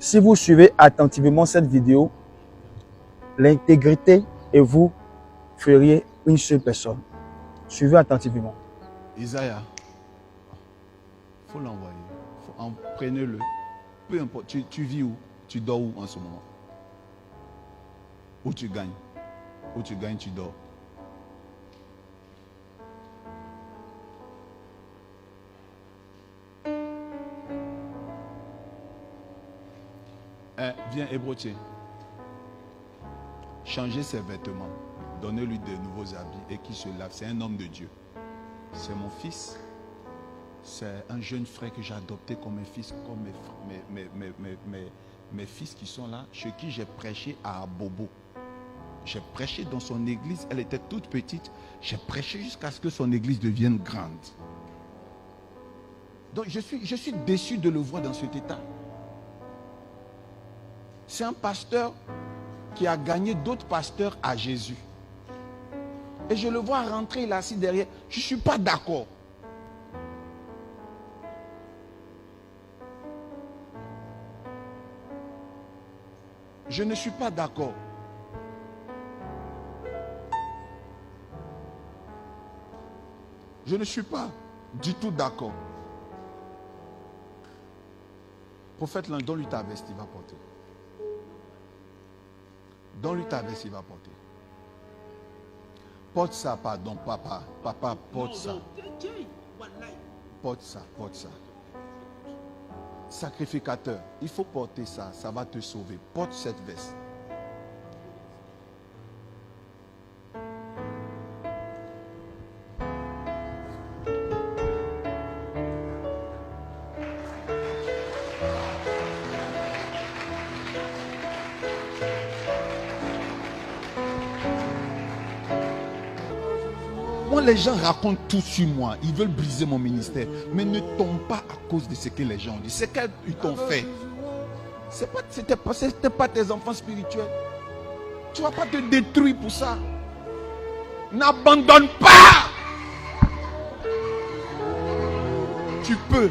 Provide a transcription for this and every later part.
Si vous suivez attentivement cette vidéo, l'intégrité et vous feriez une seule personne. Suivez attentivement. Isaiah, il faut l'envoyer. Prenez-le. Peu importe, tu vis où? Tu dors où en ce moment? Où tu gagnes? Où tu gagnes, tu dors. Viens, Hébrotier. Changez ses vêtements. Donnez-lui de nouveaux habits et qu'il se lave. C'est un homme de Dieu. C'est mon fils. C'est un jeune frère que j'ai adopté comme un fils, comme mes fils qui sont là, chez qui j'ai prêché à Abobo. J'ai prêché dans son église. Elle était toute petite. J'ai prêché jusqu'à ce que son église devienne grande. Donc je suis déçu de le voir dans cet état. C'est un pasteur qui a gagné d'autres pasteurs à Jésus. Et je le vois rentrer, il est assis derrière. Je ne suis pas d'accord. Je ne suis pas d'accord. Je ne suis pas du tout d'accord. Prophète, donne-lui ta veste, il va porter. Donne-lui ta veste, il va porter. Porte ça, pardon, papa. Papa, porte ça. Porte ça, porte ça. Sacrificateur, il faut porter ça, ça va te sauver. Porte cette veste. Moi, les gens racontent tout sur moi. Ils veulent briser mon ministère. Mais ne tombe pas à cause de ce que les gens ont dit. C'est qu'ils t'ont fait. C'était pas tes enfants spirituels. Tu ne vas pas te détruire pour ça. N'abandonne pas. Tu peux.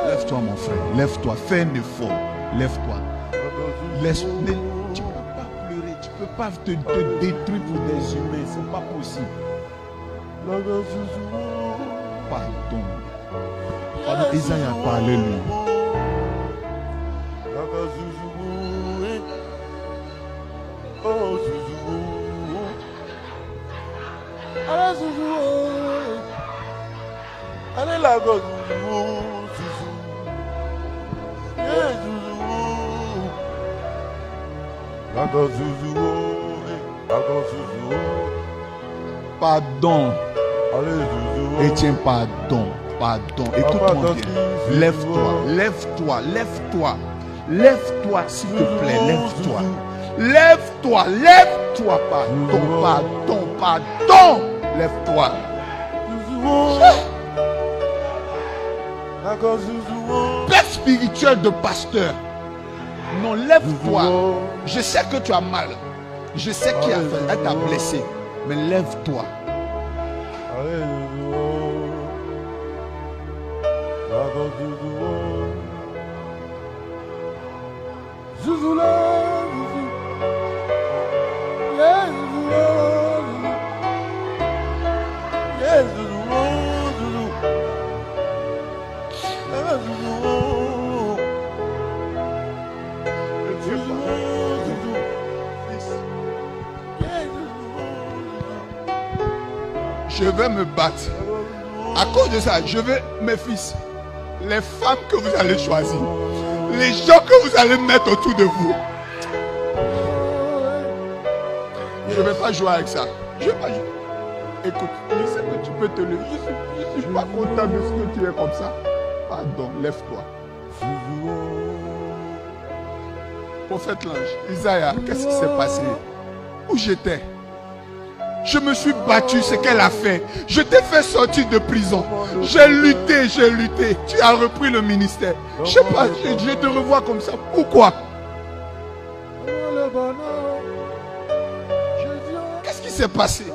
Lève-toi, mon frère. Lève-toi. Fais un effort. Lève-toi. Tu ne peux pas pleurer. Tu ne peux pas te détruire pour des humains. Ce n'est pas possible. Pardon. Pardon. Isaïe a parlé lui. Allez la gosse. Pardon. Etienne, pardon. Pardon. Écoute-moi bien. Lève-toi. Lève-toi. Lève-toi. Lève-toi, s'il te plaît. Lève-toi. Lève-toi. Lève-toi. Pardon. Pardon. Pardon. Lève-toi. Père spirituel de pasteur. Non, lève-toi. Je sais que tu as mal. Je sais qu'elle t'a blessé. Mais lève-toi. Je vais me battre. À cause de ça, je vais, mes fils, les femmes que vous allez choisir, les gens que vous allez mettre autour de vous. Je ne vais pas jouer avec ça. Je ne vais pas jouer. Écoute, je sais que tu peux te lever. Je ne suis pas content de ce que tu es comme ça. Pardon, lève-toi. Prophète l'ange, Isaïe, qu'est-ce qui s'est passé? Où j'étais? Je me suis battu, ce qu'elle a fait. Je t'ai fait sortir de prison. J'ai lutté, j'ai lutté. Tu as repris le ministère. Je ne sais pas, je te revois comme ça. Pourquoi? Qu'est-ce qui s'est passé?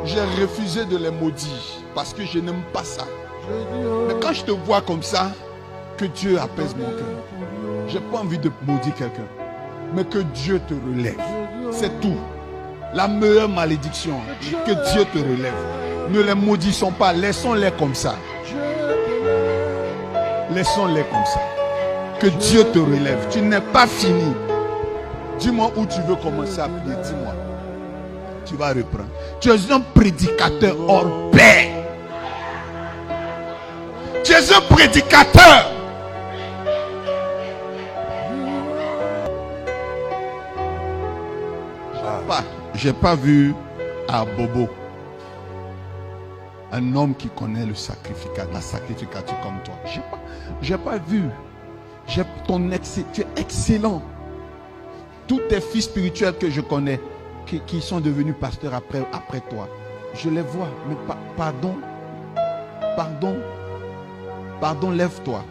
J'ai refusé de les maudire parce que je n'aime pas ça. Mais quand je te vois comme ça, que Dieu apaise mon cœur. J'ai pas envie de maudire quelqu'un, mais que Dieu te relève. C'est tout. La meilleure malédiction, que Dieu te relève. Ne les maudissons pas, laissons-les comme ça. Laissons-les comme ça. Que Dieu te relève. Tu n'es pas fini. Dis-moi où tu veux commencer à prier. Dis-moi. Tu vas reprendre. Tu es un prédicateur hors pair. Tu es un prédicateur. J'ai pas vu à Bobo un homme qui connaît le sacrificateur, la sacrificature comme toi. J'ai pas vu. Tu es excellent. Tous tes fils spirituels que je connais, qui sont devenus pasteurs après toi, je les vois. Mais pardon, lève-toi.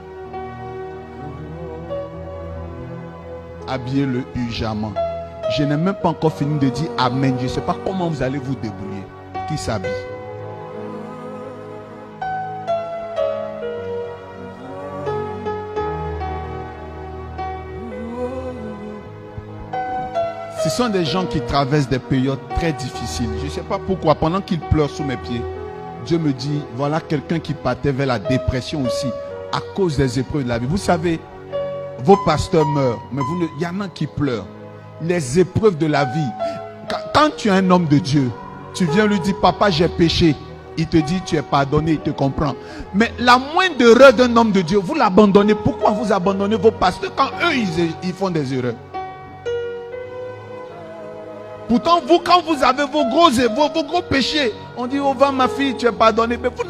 Habillez-le urgemment. Je n'ai même pas encore fini de dire Amen. Je ne sais pas comment vous allez vous débrouiller. Qui s'habille? Ce sont des gens qui traversent des périodes très difficiles. Je ne sais pas pourquoi. Pendant qu'ils pleurent sous mes pieds, Dieu me dit, voilà quelqu'un qui partait vers la dépression aussi, à cause des épreuves de la vie. Vous savez, vos pasteurs meurent, mais il y en a qui pleurent. Les épreuves de la vie. Quand tu es un homme de Dieu, tu viens lui dire, papa, j'ai péché. Il te dit, tu es pardonné, il te comprend. Mais la moindre erreur d'un homme de Dieu, vous l'abandonnez. Pourquoi vous abandonnez vos pasteurs quand eux, ils font des erreurs? Pourtant, vous, quand vous avez vos gros péchés, on dit, oh, va ma fille, tu es pardonné. Mais vous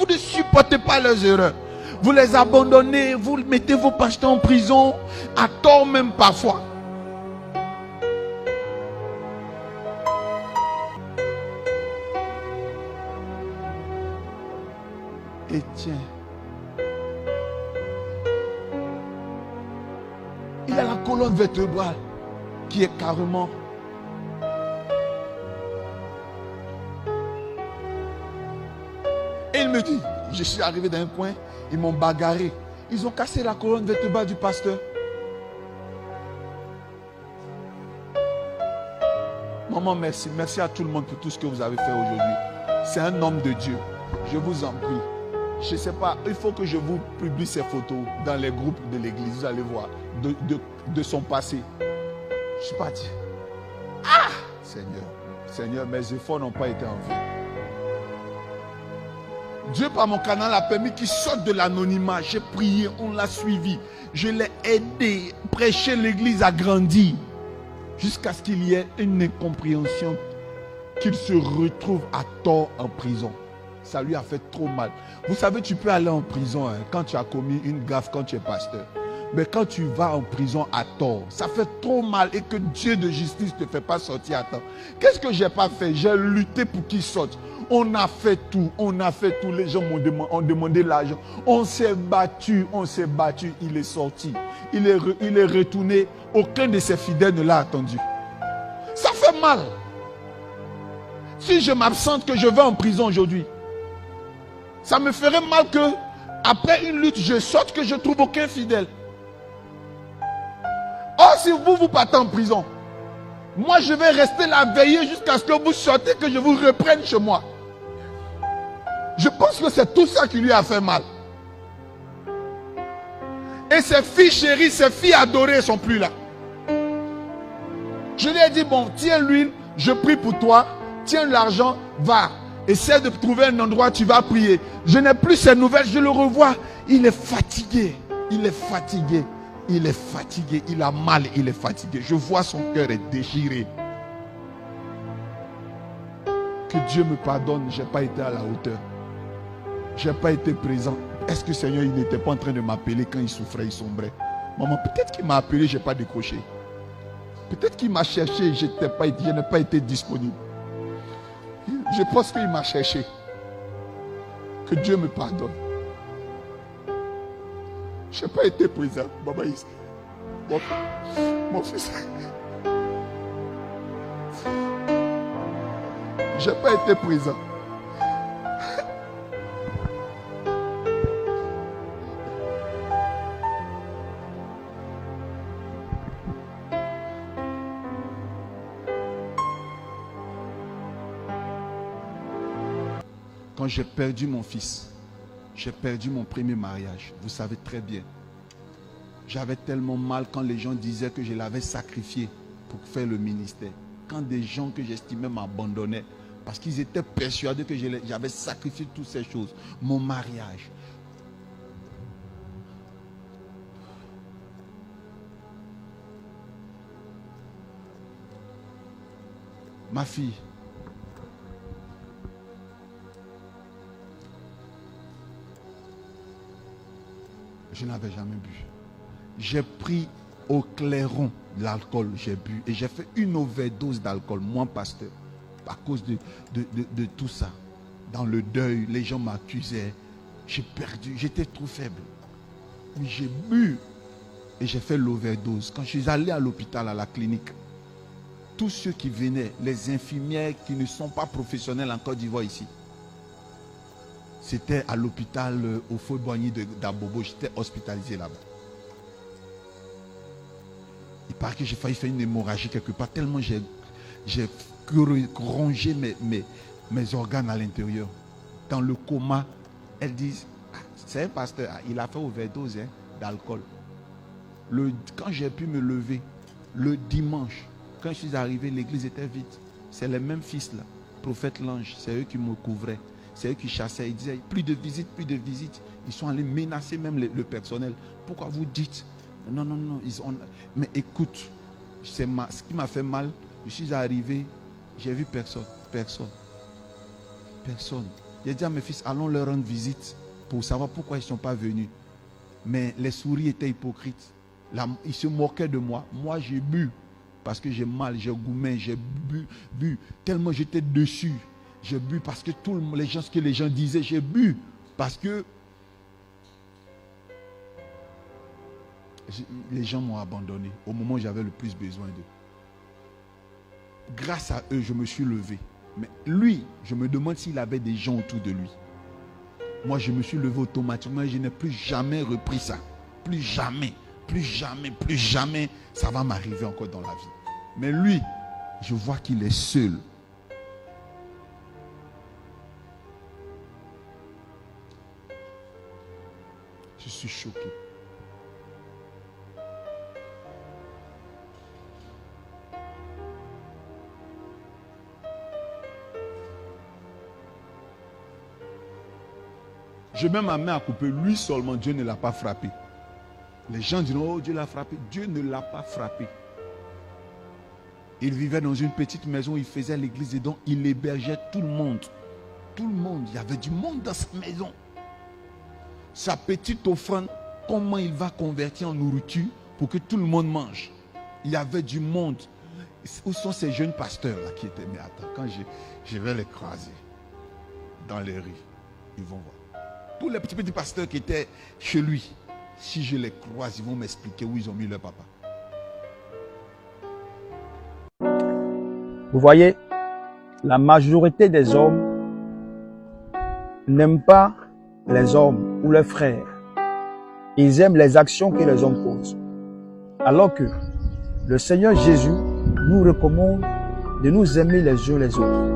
ne supportez pas leurs erreurs. Vous les abandonnez, vous mettez vos pasteurs en prison, à tort même parfois. Étienne, il a la colonne vertébrale qui est carrément. Et il me dit, je suis arrivé dans un coin, ils m'ont bagarré. Ils ont cassé la colonne vertébrale du pasteur. Maman, merci. Merci à tout le monde pour tout ce que vous avez fait aujourd'hui. C'est un homme de Dieu. Je vous en prie. Je ne sais pas, il faut que je vous publie ces photos dans les groupes de l'église. Vous allez voir de son passé. Je suis parti. Ah! Seigneur, mes efforts n'ont pas été en vain. Dieu, par mon canal, a permis qu'il sorte de l'anonymat. J'ai prié, on l'a suivi. Je l'ai aidé. Prêcher, l'église a grandi. Jusqu'à ce qu'il y ait une incompréhension. Qu'il se retrouve à tort en prison. Ça lui a fait trop mal. Vous savez, tu peux aller en prison quand tu as commis une gaffe, quand tu es pasteur. Mais quand tu vas en prison à tort, ça fait trop mal et que Dieu de justice ne te fait pas sortir à temps. Qu'est-ce que j'ai pas fait? J'ai lutté pour qu'il sorte. On a fait tout. Les gens ont demandé l'argent. On s'est battu. Il est sorti. Il est retourné. Aucun de ses fidèles ne l'a attendu. Ça fait mal. Si je m'absente, que je vais en prison aujourd'hui, ça me ferait mal que, après une lutte, je sorte, que je trouve aucun fidèle. Or, si vous partez en prison, moi je vais rester là veiller jusqu'à ce que vous sortez, que je vous reprenne chez moi. Je pense que c'est tout ça qui lui a fait mal. Et ses filles chéries, ses filles adorées ne sont plus là. Je lui ai dit, bon, tiens l'huile, je prie pour toi, tiens l'argent, va. Essaie de trouver un endroit où tu vas prier. Je n'ai plus ces nouvelles, je le revois. Il est fatigué. Il a mal, il est fatigué. Je vois son cœur est déchiré. Que Dieu me pardonne, je n'ai pas été à la hauteur. Je n'ai pas été présent. Est-ce que Seigneur, il n'était pas en train de m'appeler quand il souffrait, il sombrait? Maman, peut-être qu'il m'a appelé, je n'ai pas décroché. Peut-être qu'il m'a cherché, je n'ai pas été disponible. Je pense qu'il m'a cherché. Que Dieu me pardonne. Je n'ai pas été présent. Baba, mon fils. Je n'ai pas été présent. Quand j'ai perdu mon fils, j'ai perdu mon premier mariage. Vous savez très bien. J'avais tellement mal quand les gens disaient que je l'avais sacrifié pour faire le ministère. Quand des gens que j'estimais m'abandonnaient parce qu'ils étaient persuadés que j'avais sacrifié toutes ces choses. Mon mariage. Ma fille. Je n'avais jamais bu. J'ai pris au clairon de l'alcool, j'ai bu. Et j'ai fait une overdose d'alcool, moi pasteur. À cause de tout ça. Dans le deuil, les gens m'accusaient. J'ai perdu, j'étais trop faible. Mais j'ai bu. Et j'ai fait l'overdose. Quand je suis allé à l'hôpital, à la clinique, tous ceux qui venaient, les infirmières qui ne sont pas professionnelles en Côte d'Ivoire ici, c'était à l'hôpital au Faux-Boigny d'Abobo. J'étais hospitalisé là-bas. Il paraît que j'ai failli faire une hémorragie quelque part. Tellement j'ai rongé mes organes à l'intérieur. Dans le coma, elles disent, c'est un pasteur, il a fait overdose d'alcool. Quand j'ai pu me lever, le dimanche, quand je suis arrivé, l'église était vide. C'est les mêmes fils là, prophète l'ange, c'est eux qui me couvraient. C'est eux qui chassaient. Ils disaient plus de visites, plus de visites. Ils sont allés menacer même le personnel. Pourquoi vous dites non, non, non. Mais écoute, ce qui m'a fait mal, je suis arrivé, j'ai vu personne. Personne. Personne. J'ai dit à mes fils, allons leur rendre visite pour savoir pourquoi ils ne sont pas venus. Mais les souris étaient hypocrites. Ils se moquaient de moi. Moi, j'ai bu parce que j'ai mal, j'ai goumé, j'ai bu. Tellement j'étais dessus. J'ai bu parce que ce que les gens disaient, j'ai bu parce que les gens m'ont abandonné au moment où j'avais le plus besoin d'eux. Grâce à eux, je me suis levé. Mais lui, je me demande s'il avait des gens autour de lui. Moi, je me suis levé automatiquement et je n'ai plus jamais repris ça. Plus jamais, plus jamais, plus jamais, ça va m'arriver encore dans la vie. Mais lui, je vois qu'il est seul. Je suis choqué. Je mets ma main à couper. Lui seulement, Dieu ne l'a pas frappé. Les gens disent, oh Dieu l'a frappé. Dieu ne l'a pas frappé. Il vivait dans une petite maison, il faisait l'église et donc il hébergeait tout le monde. Tout le monde, il y avait du monde dans sa maison. Sa petite offrande, comment il va convertir en nourriture pour que tout le monde mange. Il y avait du monde. Où sont ces jeunes pasteurs là qui étaient? Mais attends, quand je vais les croiser dans les rues, ils vont voir. Tous les petits pasteurs qui étaient chez lui, si je les croise, ils vont m'expliquer où ils ont mis leur papa. Vous voyez, la majorité des hommes n'aiment pas les hommes ou leurs frères. Ils aiment les actions que les hommes posent. Alors que le Seigneur Jésus nous recommande de nous aimer les uns les autres.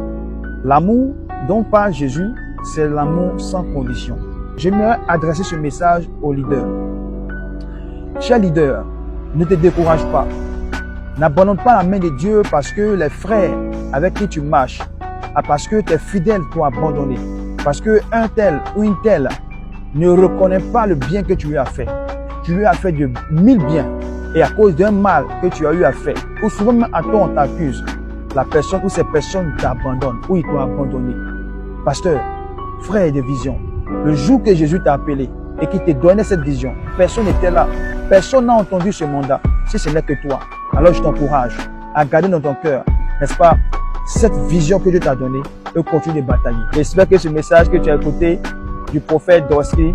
L'amour dont parle Jésus, c'est l'amour sans condition. J'aimerais adresser ce message aux leaders. Chers leaders, ne te décourage pas. N'abandonne pas la main de Dieu parce que les frères avec qui tu marches, parce que tes fidèles t'ont abandonné, parce que un tel ou une telle ne reconnaît pas le bien que tu lui as fait. Tu lui as fait de 1000 biens et à cause d'un mal que tu as eu à faire, ou souvent même à toi on t'accuse, la personne ou ces personnes t'abandonnent ou ils t'ont abandonné. Pasteur, frère de vision, le jour que Jésus t'a appelé et qu'il te donnait cette vision, personne n'était là. Personne n'a entendu ce mandat, si ce n'est que toi. Alors je t'encourage à garder dans ton cœur, n'est-ce pas, cette vision que Dieu t'a donnée et continue de batailler. J'espère que ce message que tu as écouté du prophète Dorski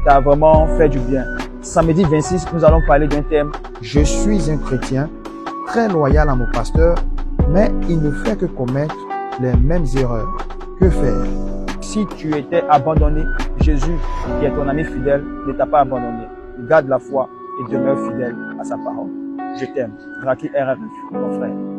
t'a vraiment fait du bien. Samedi 26, nous allons parler d'un thème. Je suis un chrétien très loyal à mon pasteur, mais il ne fait que commettre les mêmes erreurs. Que faire? Si tu étais abandonné, Jésus, qui est ton ami fidèle, ne t'a pas abandonné. Garde la foi et demeure fidèle à sa parole. Je t'aime. Raki RRF, mon frère.